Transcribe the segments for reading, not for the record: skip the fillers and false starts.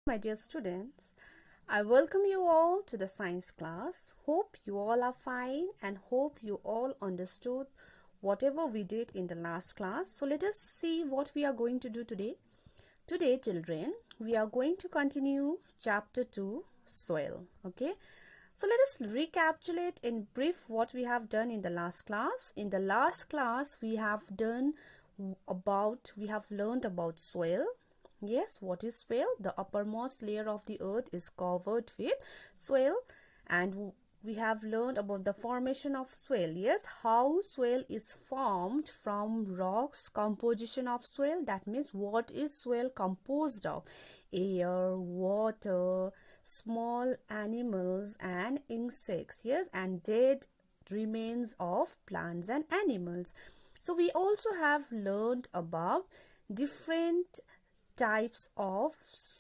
My dear students, I welcome you all to the science class. Hope you all are fine and hope you all understood whatever we did in the last class. So let us see what we are going to do today. Today, children, we are going to continue chapter 2, soil. Okay. So let us recapitulate in brief what we have done in the last class. In the last class, we have learned about soil. Yes, what is soil? The uppermost layer of the earth is covered with soil, and we have learned about the formation of soil. Yes, how soil is formed from rocks, composition of soil. That means what is soil composed of? Air, water, small animals and insects. Yes, and dead remains of plants and animals. So we also have learned about different types of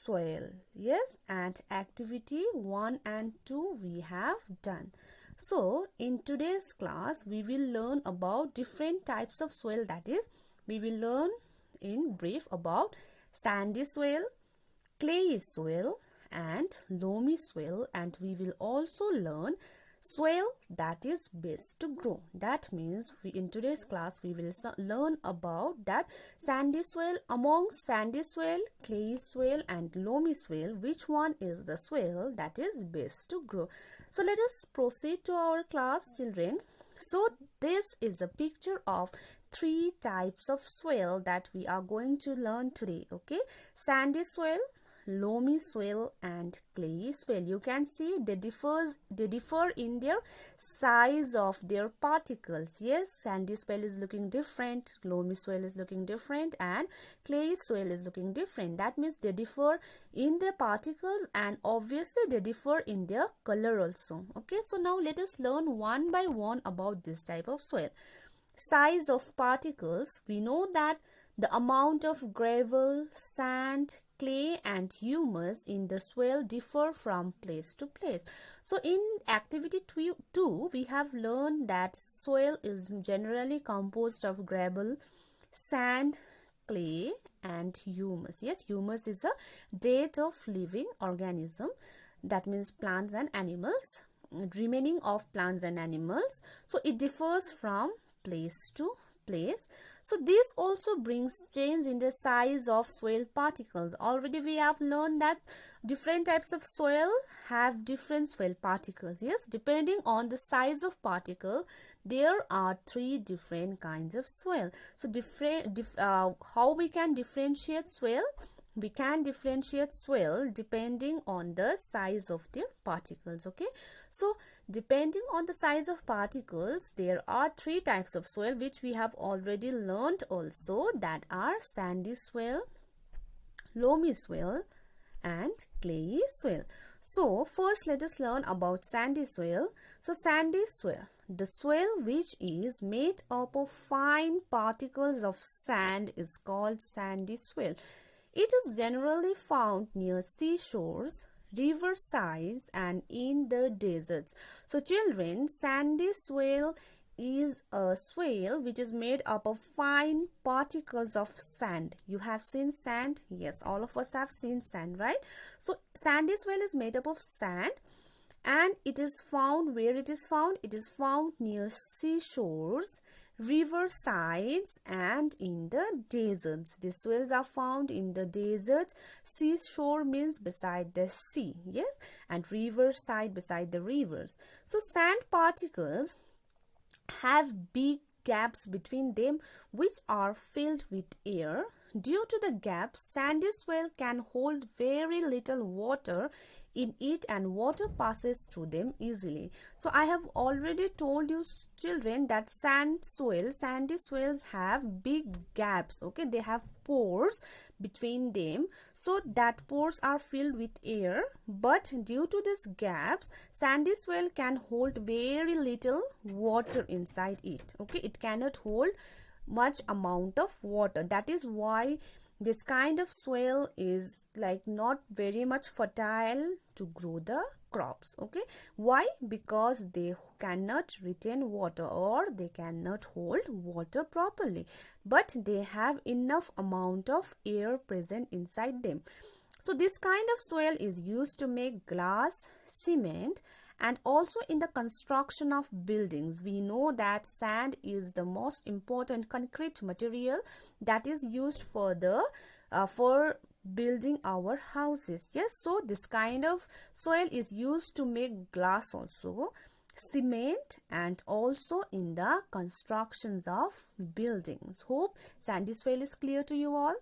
soil. Yes, and activity 1 and 2 we have done. So in today's class we will learn about different types of soil. That is, we will learn in brief about sandy soil, clayey soil and loamy soil, and we will also learn soil that is best to grow. That means in today's class we will learn about that sandy soil. Among sandy soil, clayey soil and loamy soil, which one is the soil that is best to grow? So let us proceed to our class, children. So this is a picture of three types of soil that we are going to learn today. Okay, sandy soil, loamy soil and clayey soil. You can see they differ in their size of their particles. Yes, sandy soil is looking different, loamy soil is looking different and clayey soil is looking different. That means they differ in their particles and obviously they differ in their color also. Okay, so now let us learn one by one about this type of soil. Size of particles. We know that the amount of gravel, sand, clay and humus in the soil differ from place to place. So in activity 2, we have learned that soil is generally composed of gravel, sand, clay and humus. Yes, humus is a dead of living organism. That means plants and animals, remaining of plants and animals. So it differs from place to place. So this also brings change in the size of soil particles. Already we have learned that different types of soil have different soil particles. Yes, depending on the size of particle, there are three different kinds of soil. So how we can differentiate soil? We can differentiate soil depending on the size of their particles. Okay, so depending on the size of particles, there are three types of soil which we have already learned also, that are sandy soil, loamy soil and clayey soil. So first let us learn about sandy soil. So sandy soil, the soil which is made up of fine particles of sand, is called sandy soil. It is generally found near seashores, river sides and in the deserts. So children, sandy soil is a soil which is made up of fine particles of sand. You have seen sand? Yes, all of us have seen sand, right? So sandy soil is made up of sand and it is found where it is found? It is found near seashores, river sides and in the deserts. These soils are found in the deserts. Seashore means beside the sea, yes, and river side beside the rivers. So sand particles have big gaps between them which are filled with air. Due to the gaps, sandy soil can hold very little water in it and water passes through them easily. So I have already told you, children, that sandy soils have big gaps. Okay, they have pores between them, so that pores are filled with air, but due to these gaps, sandy soil can hold very little water inside it. Okay, it cannot hold much amount of water. That is why this kind of soil is like not very much fertile to grow the crops. Okay, why? Because they cannot retain water or they cannot hold water properly, but they have enough amount of air present inside them. So this kind of soil is used to make glass, cement, and also in the construction of buildings. We know that sand is the most important concrete material that is used for the for building our houses. Yes, so this kind of soil is used to make glass also, cement, and also in the constructions of buildings. Hope sandy soil is clear to you all.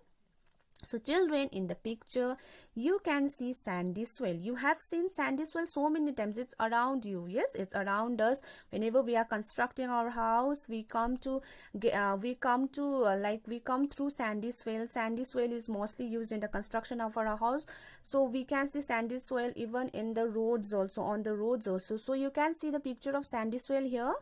So children, in the picture you can see sandy soil. You have seen sandy soil so many times. It's around you. Yes, it's around us. Whenever we are constructing our house, we come through sandy soil. Sandy soil is mostly used in the construction of our house. So we can see sandy soil even in the roads also, on the roads also. So you can see the picture of sandy soil here.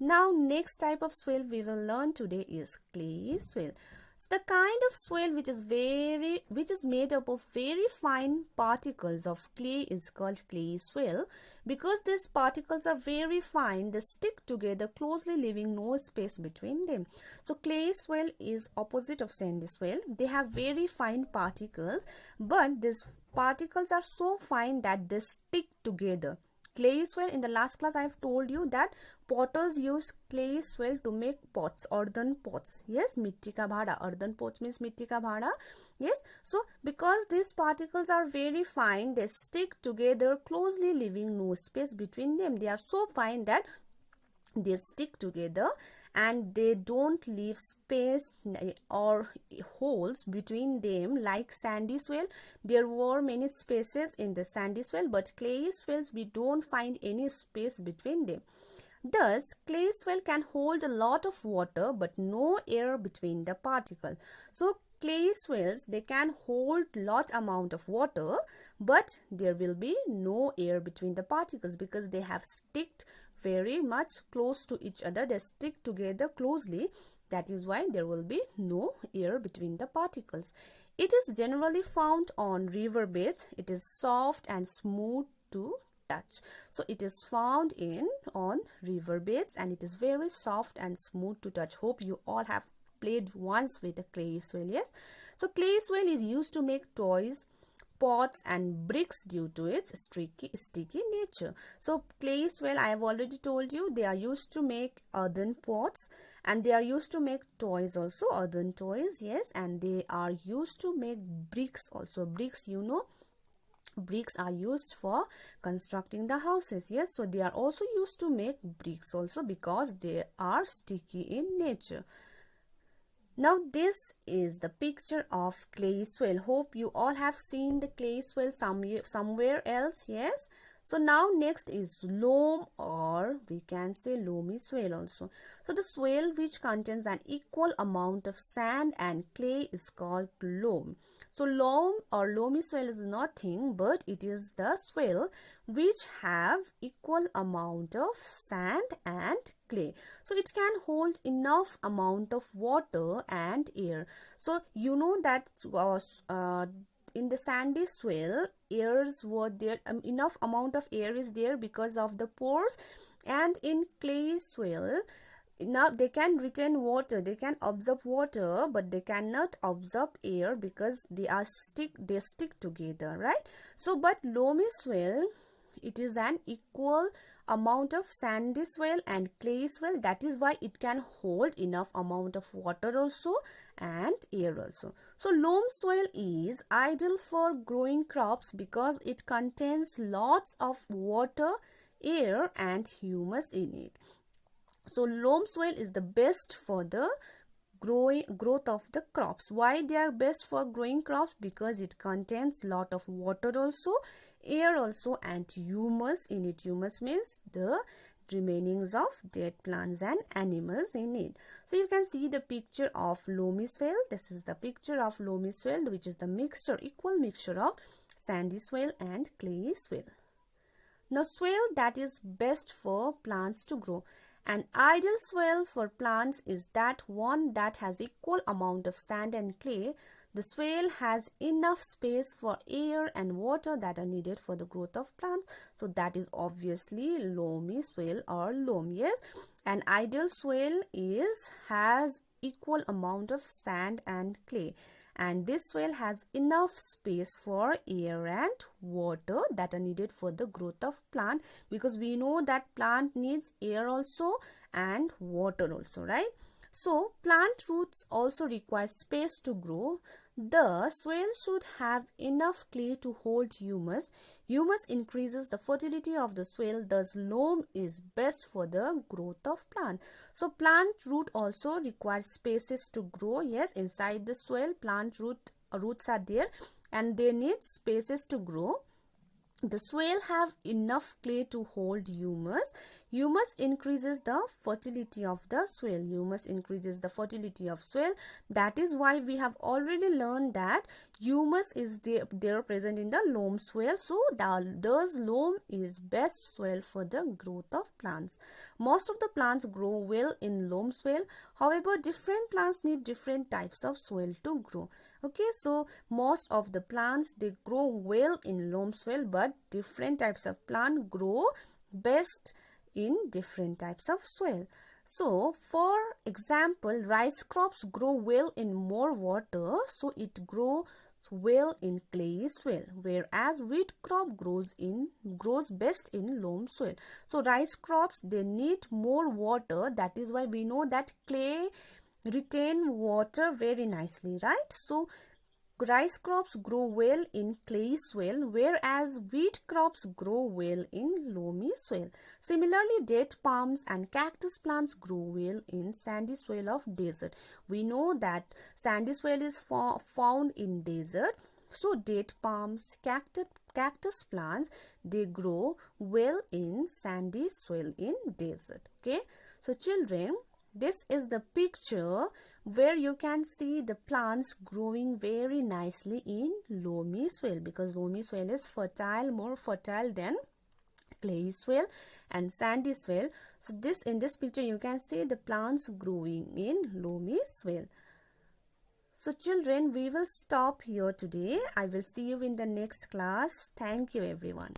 Now next type of soil we will learn today is clay soil. So the kind of soil which is made up of very fine particles of clay is called clay soil. Because these particles are very fine, they stick together closely, leaving no space between them. So clay soil is opposite of sandy soil. They have very fine particles, but these particles are so fine that they stick together. Clay soil, in the last class I have told you that potters use clay soil to make pots, earthen pots. Yes, mitti ka bhada. Earthen pots means mitti ka bhada. Yes, so because these particles are very fine, they stick together closely, leaving no space between them. They are so fine that they stick together and they don't leave space or holes between them like sandy soil. There were many spaces in the sandy soil, but clay soils we don't find any space between them. Thus, clay soil can hold a lot of water but no air between the particles. So clay soils, they can hold lot amount of water, but there will be no air between the particles because they have sticked very much close to each other. They stick together closely. That is why there will be no air between the particles. It is generally found on riverbeds. It is soft and smooth to touch. So it is found on riverbeds and it is very soft and smooth to touch. Hope you all have played once with the clay soil. Yes, so clay soil is used to make toys, pots, and bricks due to its sticky nature. So clay soil, I have already told you, they are used to make earthen pots and they are used to make toys also, earthen toys. Yes, and they are used to make bricks also. Bricks, you know, bricks are used for constructing the houses. Yes, so they are also used to make bricks also because they are sticky in nature. Now this is the picture of clay soil. Hope you all have seen the clay soil somewhere else. Yes, so now next is loam, or we can say loamy soil also. So the soil which contains an equal amount of sand and clay is called loam. So loam or loamy soil is nothing but it is the soil which have equal amount of sand and clay. So it can hold enough amount of water and air. So you know that in the sandy soil, airs were there, enough amount of air is there because of the pores, and in clay soil, now they can retain water, they can absorb water, but they cannot absorb air because they stick together, right? So but loamy soil, it is an equal amount of sandy soil and clay soil. That is why it can hold enough amount of water also and air also. So loam soil is ideal for growing crops because it contains lots of water, air, and humus in it. So loam soil is the best for the growth of the crops. Why they are best for growing crops? Because it contains lot of water also, air also, and humus in it. Humus means the remainings of dead plants and animals in it. So you can see the picture of loamy soil. This is the picture of loamy soil, which is the equal mixture of sandy soil and clay soil. Now soil that is best for plants to grow. An ideal soil for plants is that one that has equal amount of sand and clay. The soil has enough space for air and water that are needed for the growth of plants. So that is obviously loamy soil or loam. Yes, an ideal soil has equal amount of sand and clay. and this soil has enough space for air and water that are needed for the growth of plant, because we know that plant needs air also and water also, right? So plant roots also require space to grow. The soil should have enough clay to hold humus. Humus increases the fertility of the soil, thus loam is best for the growth of plant. So plant root also requires spaces to grow. Yes, inside the soil plant roots are there and they need spaces to grow. The soil have enough clay to hold humus. Humus increases the fertility of the soil. Humus increases the fertility of soil. That is why we have already learned that humus is there present in the loam soil. So thus loam is best soil for the growth of plants. Most of the plants grow well in loam soil. However, different plants need different types of soil to grow. Okay, so most of the plants they grow well in loam soil, but different types of plant grow best in different types of soil. So for example, rice crops grow well in more water, so it grows well in clay soil, whereas wheat crop grows best in loam soil. So rice crops they need more water, that is why we know that clay retain water very nicely, right? So rice crops grow well in clay soil, whereas wheat crops grow well in loamy soil. Similarly, date palms and cactus plants grow well in sandy soil of desert. We know that sandy soil is found in desert. So date palms, cactus plants, they grow well in sandy soil in desert. Okay, so children, this is the picture where you can see the plants growing very nicely in loamy soil, because loamy soil is fertile, more fertile than clay soil and sandy soil. So in this picture you can see the plants growing in loamy soil. So children, we will stop here today. I will see you in the next class. Thank you everyone.